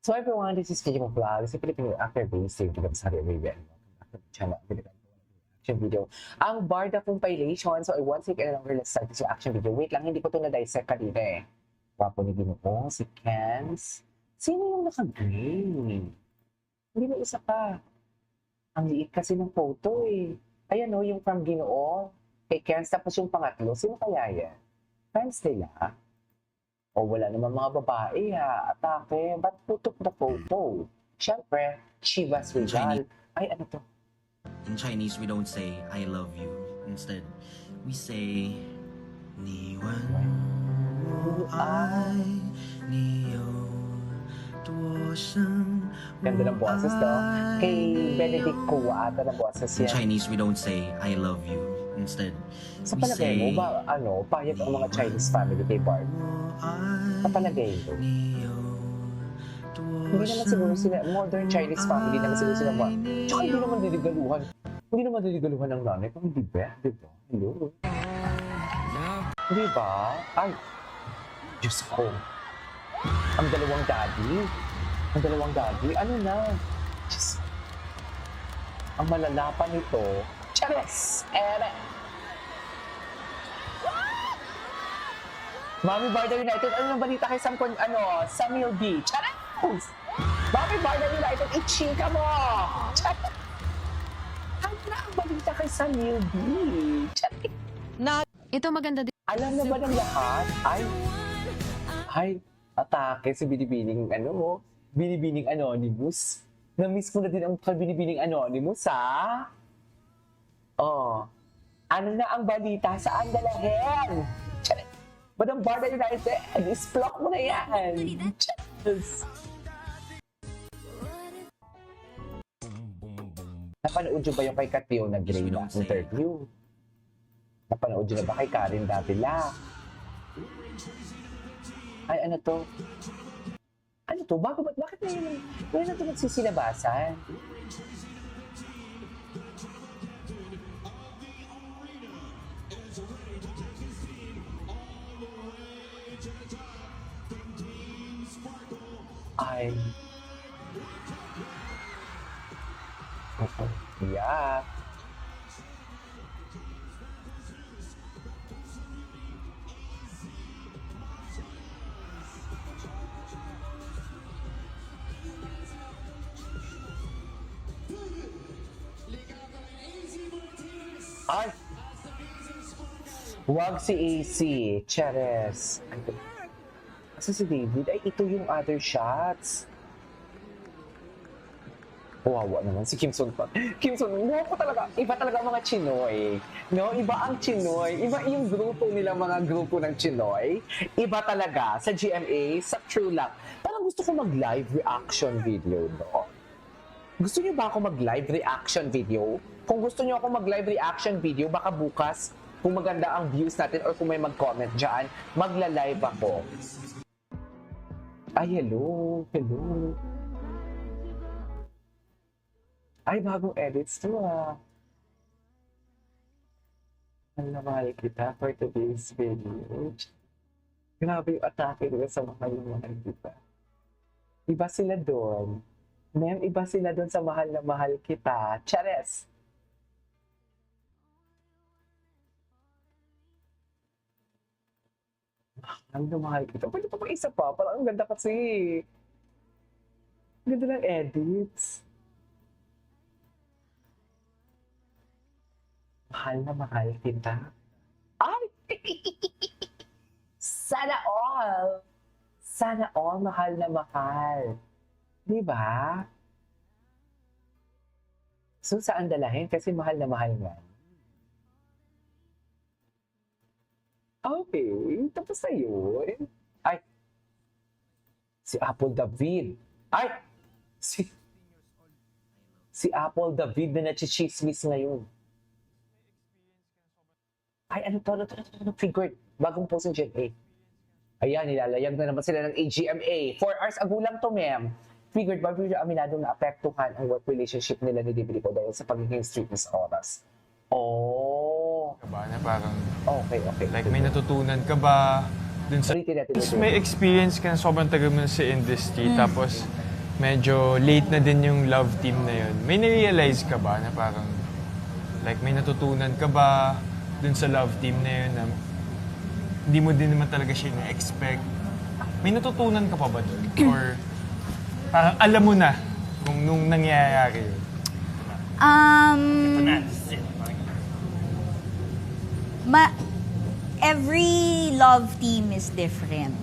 So everyone, this is Kiko Vlog. Si Filipino actor based sa YouTube sa Raven. Channel, action video. Ang Barda compilation. So I want to take a longer let's start this action video. Wait lang, hindi ko ito na-dissect kanina eh. Wapo ni Ginoo, si Kens. Sino yung naka-green? Hindi mo isa pa. Ang liit kasi ng photo eh. Ayan o, yung from Ginoo. Kay Kens, tapos yung pangatlo. Sino kaya yan? Friends nila? O wala naman mga babae ha. Atake. Ba't who took the photo? Siyempre, Chivas Rizal. Ay, ano to? In Chinese, we don't say, I love you. Instead, we say, 你问我爱你有多深。 Ganda ng boses to. Kay Benedict Kua ata ng boses In yan. Chinese, we don't say, I love you. Instead, Sa we palagay mo say, ba, payag ang mga Chinese family kay Bart? Sa palagay mo? Hindi naman siguro sila, modern Chinese family naman siguro sila ba? Tsaka hindi naman diligaluhan. Hindi naman diligaluhan ng nanay. Kung hindi ba? Di ba? Hello? Di ba? Ay! Diyos ko. Ang dalawang daddy. Ang dalawang daddy. Ano na? Diyos. Ang malalapan nito. Charis! Ere! Mami Barda United, ano nang balita kay Samuel B? Charis! Mami Barda United, ichika mo! Charis! Ano na ang balita kay Samuel B? Charis! Ito maganda din. Alam na ba ng lahat? Ay, atake si Binibining Binibining Anonymous. Na-miss ko na din ang Binibining Anonymous, ha? Oh, ano na ang balita sa Andalahen? Badang Barda United, is-block mo na yan. Yes. Napanood nyo ba yung kay Katio na Gray na interview? Napanood nyo na ba kay Karen Davila? Ay, ano to? Ano to? Bakit na ito nagsisilabasan? Ay. Yeah. Ay! Huwag si AC. Cheres. Asa si David? Ay, ito yung other shots. Wawa naman si Kimson pa. Kimson, wapo talaga. Iba talaga ang mga Chinoy. No? Iba ang Chinoy. Iba yung grupo nila, mga grupo ng Chinoy. Iba talaga sa GMA, sa True Luck. Parang gusto ko mag-live reaction video, no? Gusto niyo ba ako mag-live reaction video? Kung gusto niyo ako mag-live reaction video, baka bukas, kung maganda ang views natin or kung may mag-comment dyan, magla-live ako. Ay, hello. Hello. Ay, bagong edits to ah. Mahal na mahal kita for today's video. Grabe yung atake nila sa mahal na mahal kita. Iba sila doon. Ma'am, iba sila doon sa mahal na mahal kita. Chares! Mahal na mahal kita. Pwede pa isa pa. Parang ang ganda kasi. Ang ganda ng edits. Mahal na mahal kita. Ay! Sana all! Sana all mahal na mahal. Di ba? So, saan dalahin? Kasi mahal na mahal nga. Okay, tapos na yun. Ay! Si Apple David. Ay! Si Apple David na nachichismis ngayon. Ay, ano to? Figured. Bagong post ng GMA. Ayan, nilalayag na naman sila ng AGMA. 4 hours ago lang to, ma'am. Figured ba aminado na apektuhan ang work relationship nila ni Diblico dahil sa pagiging strictness oras. Oh. Ba na parang, Okay. like may natutunan ka ba dun sa... Ulitin natin. May experience ka na sobrang tagal mo na sa industry, tapos medyo late na din yung love team na yun, may na-realize ka ba na parang, like, may natutunan ka ba dun sa love team na yun na hindi mo din naman talaga siya na-expect? May natutunan ka pa ba dun? Or parang alam mo na kung nung nangyayari yun? Every love team is different.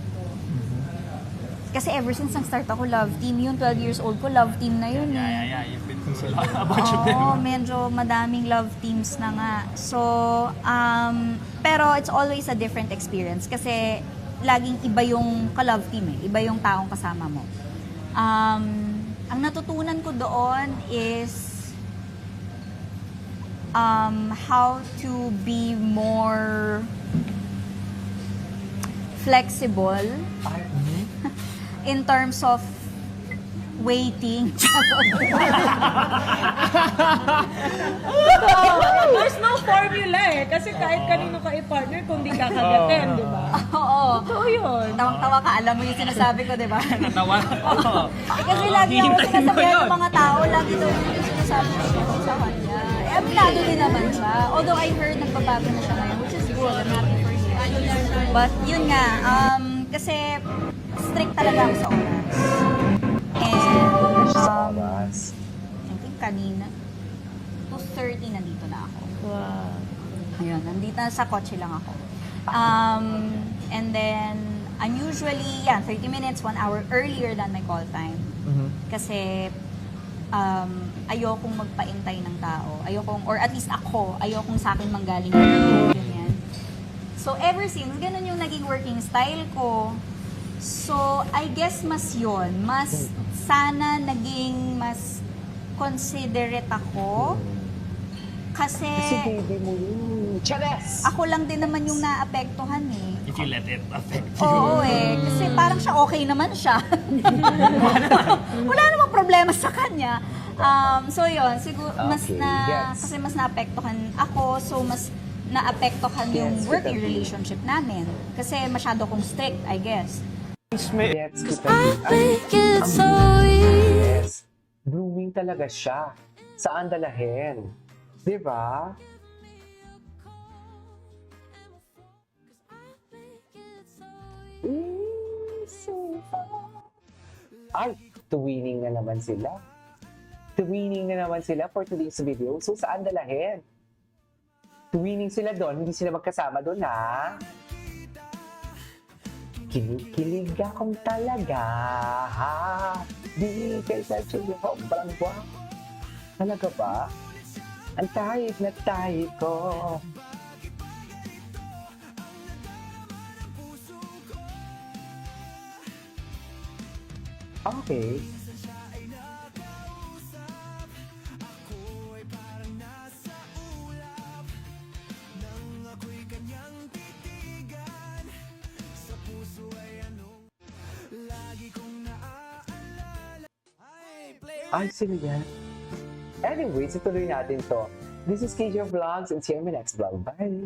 Kasi ever since ang start ako, love team yun. 12 years old ko, love team na yun. You've been through a bunch of them. Oo, medyo madaming love teams na nga. So, pero it's always a different experience. Kasi laging iba yung ka-love team eh. Iba yung taong kasama mo. Ang natutunan ko doon is how to be more flexible in terms of waiting. There's no formula eh. Kasi kahit kanino ka i-partner kung di kakagatin, di ba? Oo. Oo yun. Tawang-tawa ka, alam mo yung sinasabi ko, di ba? Natawa. Kasi lagi ako sinasabihan ng mga tao, lagi daw yung sinasabi ko sa kanya. Eh, aminado din naman siya. Although I heard nagbabago na siya ngayon, which is good. I'm happy for him. But yun nga, kasi strict talaga ako sa oras. And, Sa oras. I think kanina, 2:30 nandito na ako. Wow. Ayun, nandito sa kotse lang ako. And then, I'm usually, 30 minutes, 1 hour earlier than my call time. Kasi, ayokong magpaintay ng tao. Ayokong, or at least ako, ayokong sa akin manggaling yung ganyan. So, ever since, ganun yung naging working style ko. So, I guess mas yon, mas sana naging mas considerate ako. Kasi baby mo yun. Chares! ako lang din naman yung naapektuhan eh. If you let it affect you. Oo eh. Kasi parang siya okay naman siya. Wala namang problema sa kanya. So yun, siguro mas Okay, na gets. kasi mas naapektuhan ako, so mas naapektuhan yung Gets, working kita. relationship namin. Kasi masyado kong strict, I guess. May, Gets kita. Yes. Blooming talaga siya. Saan dalahin? Di ba? Ay, twinning na naman sila. Twinning na naman sila for today's video. So, saan dalahin? Twinning sila doon, hindi sila magkasama doon, ha? Kinikilig akong talaga, ha? Di kaysa siya sobrang guwapo. Talaga ba? Ang tahit na tahit ko. Okay. Ay, sino yan? Anyways, ituloy natin to. This is KJ Vlogs and see you in my next vlog. Bye!